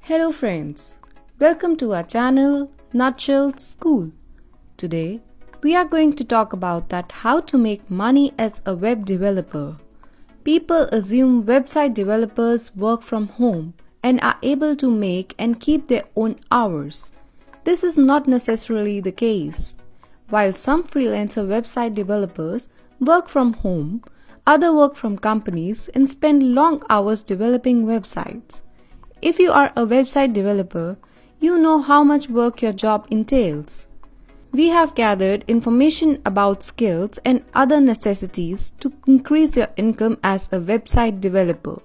Hello friends, welcome to our channel Nutshell School. Today we are going to talk about how to make money as a web developer. People assume website developers work from home and are able to make and keep their own hours. This is not necessarily the case. While some freelancer website developers work from home, others work from companies and spend long hours developing websites. If you are a website developer, you know how much work your job entails. We have gathered information about skills and other necessities to increase your income as a website developer.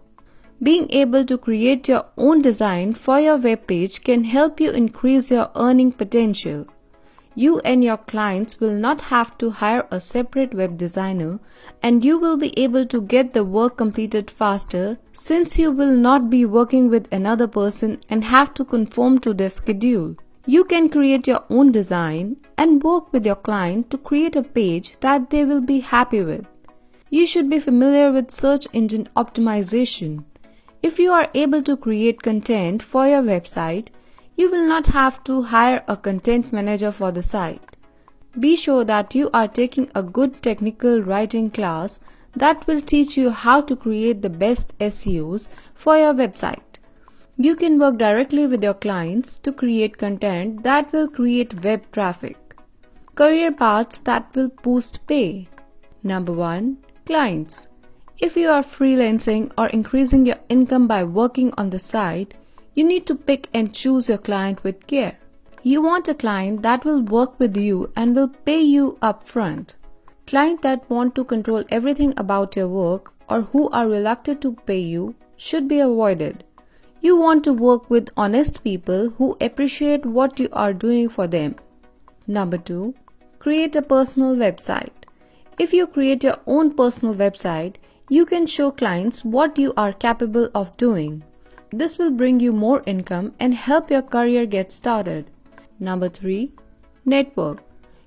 Being able to create your own design for your web page can help you increase your earning potential. You and your clients will not have to hire a separate web designer, and you will be able to get the work completed faster since you will not be working with another person and have to conform to their schedule. You can create your own design and work with your client to create a page that they will be happy with. You should be familiar with search engine optimization. If you are able to create content for your website, you will not have to hire a content manager for the site. Be sure that you are taking a good technical writing class that will teach you how to create the best SEOs for your website. You can work directly with your clients to create content that will create web traffic. Career paths that will boost pay. Number 1. Clients. If you are freelancing or increasing your income by working on the site, you need to pick and choose your client with care. You want a client that will work with you and will pay you upfront. Clients that want to control everything about your work or who are reluctant to pay you should be avoided. You want to work with honest people who appreciate what you are doing for them. Number 2. Create a personal website. If you create your own personal website, you can show clients what you are capable of doing. This will bring you more income and help your career get started. Number 3. Network.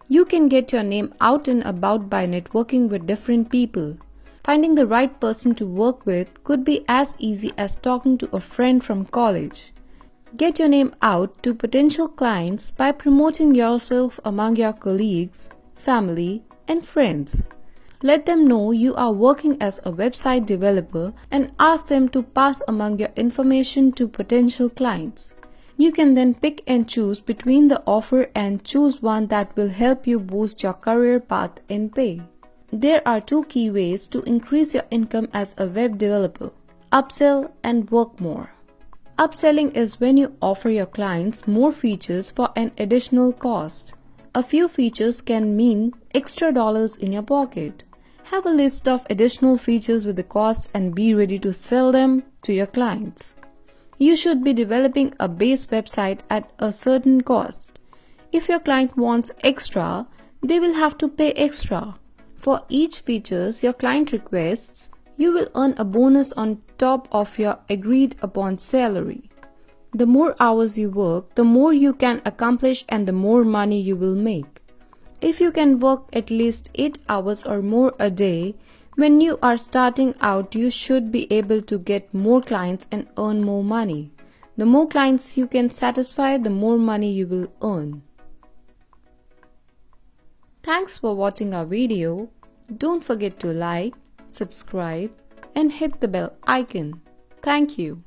You can get your name out and about by networking with different people. Finding the right person to work with could be as easy as talking to a friend from college. Get your name out to potential clients by promoting yourself among your colleagues, family, and friends. Let them know you are working as a website developer and ask them to pass among your information to potential clients. You can then pick and choose between the offer and choose one that will help you boost your career path and pay. There are 2 key ways to increase your income as a web developer: upsell and work more. Upselling is when you offer your clients more features for an additional cost. A few features can mean extra dollars in your pocket. Have a list of additional features with the costs and be ready to sell them to your clients. You should be developing a base website at a certain cost. If your client wants extra, they will have to pay extra. For each features your client requests, you will earn a bonus on top of your agreed upon salary. The more hours you work, the more you can accomplish and the more money you will make. If you can work at least 8 hours or more a day, when you are starting out, you should be able to get more clients and earn more money. The more clients you can satisfy, the more money you will earn. Thanks for watching our video. Don't forget to like, subscribe, and hit the bell icon. Thank you.